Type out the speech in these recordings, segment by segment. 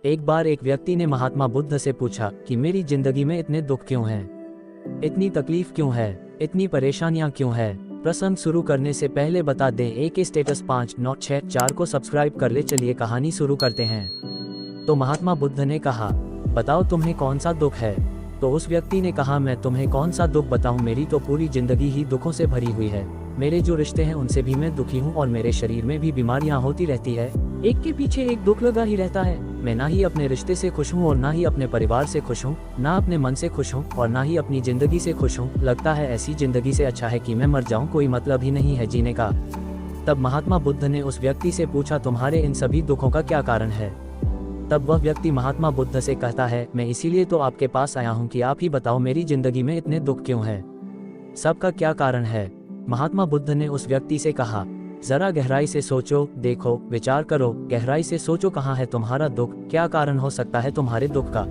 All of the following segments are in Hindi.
एक बार एक व्यक्ति ने महात्मा बुद्ध से पूछा कि मेरी जिंदगी में इतने दुख क्यों हैं? इतनी तकलीफ क्यों है? इतनी परेशानियां क्यों है? प्रसंग शुरू करने से पहले बता दें एक स्टेटस 5964 को सब्सक्राइब कर ले। चलिए कहानी शुरू करते हैं। तो महात्मा बुद्ध ने कहा, बताओ तुम्हें कौन सा दुख है? तो उस व्यक्ति ने कहा, मैं तुम्हें कौन सा दुख बताऊं, मेरी तो पूरी जिंदगी ही दुखों से भरी हुई है। मेरे जो रिश्ते हैं उनसे भी मैं दुखी हूं और मेरे शरीर में भी बीमारियां होती रहती है। एक के पीछे एक दुख लगा ही रहता है। मैं ना ही अपने रिश्ते से खुश हूँ और ना ही अपने परिवार से खुश हूँ, ना अपने मन से खुश हूँ और ना ही अपनी जिंदगी से खुश हूँ। लगता है ऐसी जिंदगी से अच्छा है कि मैं मर जाऊँ, कोई मतलब ही नहीं है जीने का। तब महात्मा बुद्ध ने उस व्यक्ति से पूछा, तुम्हारे इन सभी दुखों का क्या कारण है? तब वह व्यक्ति महात्मा बुद्ध से कहता है, मैं इसीलिए तो आपके पास आया हूँ कि आप ही बताओ मेरी जिंदगी में इतने दुख क्यों है? सबका क्या कारण है? महात्मा बुद्ध ने उस व्यक्ति से कहा, जरा गहराई से सोचो, देखो, विचार करो, गहराई से सोचो, कहाँ है तुम्हारा दुख? क्या कारण हो सकता है तुम्हारे दुख का?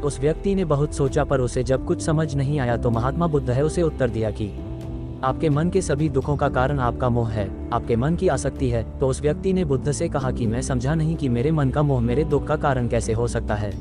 उस व्यक्ति ने बहुत सोचा, पर उसे जब कुछ समझ नहीं आया तो महात्मा बुद्ध है उसे उत्तर दिया कि आपके मन के सभी दुखों का कारण आपका मोह है, आपके मन की आसक्ति है। तो उस व्यक्ति ने बुद्ध से कहा कि मैं समझा नहीं कि मेरे मन का मोह मेरे दुख का कारण कैसे हो सकता है।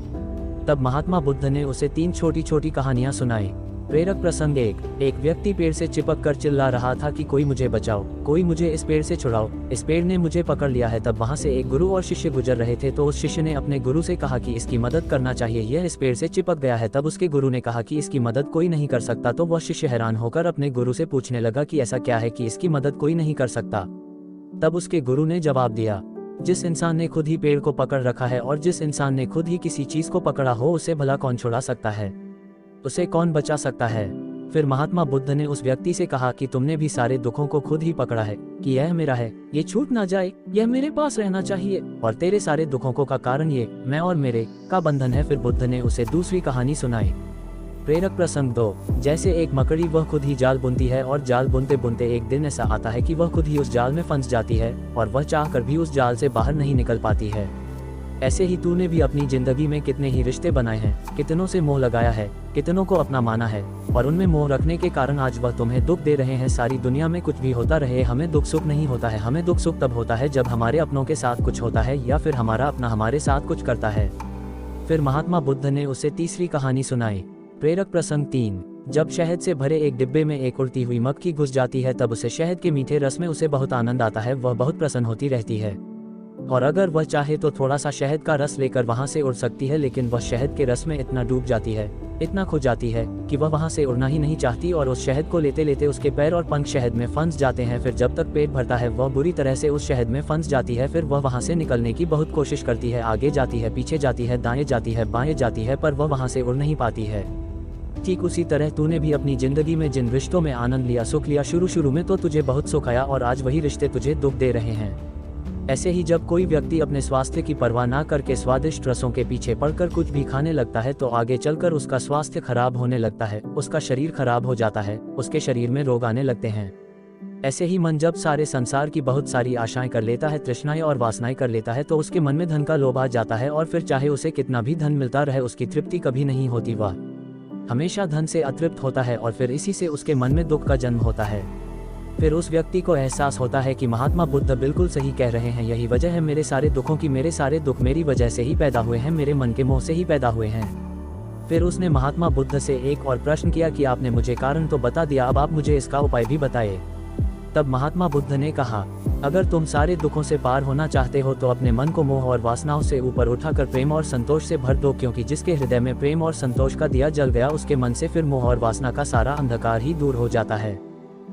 तब महात्मा बुद्ध ने उसे 3 छोटी छोटी कहानियां सुनाई। प्रेरक प्रसंग 1। एक व्यक्ति पेड़ से चिपक कर चिल्ला रहा था कि कोई मुझे बचाओ, कोई मुझे इस पेड़ से छुड़ाओ, इस पेड़ ने मुझे पकड़ लिया है। तब वहां से एक गुरु और शिष्य गुजर रहे थे। तो उस शिष्य ने अपने गुरु से कहा कि इसकी मदद करना चाहिए, यह इस पेड़ से चिपक गया है। तब उसके गुरु ने कहा कि इसकी मदद कोई नहीं कर सकता। तो वह शिष्य हैरान होकर अपने गुरु से पूछने लगा कि ऐसा क्या है कि इसकी मदद कोई नहीं कर सकता? तब उसके गुरु ने जवाब दिया, जिस इंसान ने खुद ही पेड़ को पकड़ रखा है और जिस इंसान ने खुद ही किसी चीज को पकड़ा हो, उसे भला कौन छुड़ा सकता है? उसे कौन बचा सकता है? फिर महात्मा बुद्ध ने उस व्यक्ति से कहा कि तुमने भी सारे दुखों को खुद ही पकड़ा है कि यह मेरा है, ये छूट ना जाए, यह मेरे पास रहना चाहिए, और तेरे सारे दुखों को का कारण ये मैं और मेरे का बंधन है। फिर बुद्ध ने उसे दूसरी कहानी सुनाई। प्रेरक प्रसंग 2। जैसे एक मकड़ी, वह खुद ही जाल बुनती है और जाल बुनते बुनते एक दिन ऐसा आता है कि वह खुद ही उस जाल में फंस जाती है और वह चाहकर भी उस जाल से बाहर नहीं निकल पाती है। ऐसे ही तूने भी अपनी जिंदगी में कितने ही रिश्ते बनाए हैं, कितनों से मोह लगाया है, कितनों को अपना माना है, और उनमें मोह रखने के कारण आज वह तुम्हें दुख दे रहे हैं। सारी दुनिया में कुछ भी होता रहे, हमें दुख सुख नहीं होता है। हमें दुख सुख तब होता है जब हमारे अपनों के साथ कुछ होता है या फिर हमारा अपना हमारे साथ कुछ करता है। फिर महात्मा बुद्ध ने उसे तीसरी कहानी सुनाई। प्रेरक प्रसंग 3। जब शहद से भरे एक डिब्बे में एक उड़ती हुई मक्खी घुस जाती है, तब उसे शहद के मीठे रस में उसे बहुत आनंद आता है, वह बहुत प्रसन्न होती रहती है, और अगर वह चाहे तो थोड़ा सा शहद का रस लेकर वहां से उड़ सकती है। लेकिन वह शहद के रस में इतना डूब जाती है, इतना खो जाती है कि वह वहां से उड़ना ही नहीं चाहती और उस शहद को लेते लेते उसके पैर और पंख शहद में फंस जाते हैं। फिर जब तक पेट भरता है वह बुरी तरह से उस शहद में फंस जाती है। फिर वह वहां से निकलने की बहुत कोशिश करती है, आगे जाती है, पीछे जाती है, दाएं जाती है, बाएं जाती है, पर वह वहां से उड़ नहीं पाती है। ठीक उसी तरह तूने भी अपनी जिंदगी में जिन रिश्तों में आनंद लिया, सुख लिया, शुरू में तो तुझे बहुत सुख आया और आज वही रिश्ते तुझे दुख दे रहे हैं। ऐसे ही जब कोई व्यक्ति अपने स्वास्थ्य की परवाह ना करके स्वादिष्ट रसों के पीछे पड़कर कुछ भी खाने लगता है, तो आगे चलकर उसका स्वास्थ्य खराब होने लगता है, उसका शरीर खराब हो जाता है, उसके शरीर में रोग आने लगते हैं। ऐसे ही मन जब सारे संसार की बहुत सारी आशाएं कर लेता है, तृष्णाएं और वासनाएं कर लेता है, तो उसके मन में धन का लोभ आ जाता है और फिर चाहे उसे कितना भी धन मिलता रहे उसकी तृप्ति कभी नहीं होती। वह हमेशा धन से अतृप्त होता है और फिर इसी से उसके मन में दुख का जन्म होता है। फिर उस व्यक्ति को एहसास होता है कि महात्मा बुद्ध बिल्कुल सही कह रहे हैं, यही वजह है मेरे सारे दुखों की, मेरे सारे दुख मेरी वजह से ही पैदा हुए हैं, मेरे मन के मोह से ही पैदा हुए हैं। फिर उसने महात्मा बुद्ध से एक और प्रश्न किया कि आपने मुझे कारण तो बता दिया, अब आप मुझे इसका उपाय भी बताइए। तब महात्मा बुद्ध ने कहा, अगर तुम सारे दुखों से पार होना चाहते हो तो अपने मन को मोह और वासनाओं से ऊपर उठाकर प्रेम और संतोष से भर दो, क्योंकि जिसके हृदय में प्रेम और संतोष का दिया जल गया, उसके मन से फिर मोह और वासना का सारा अंधकार ही दूर हो जाता है।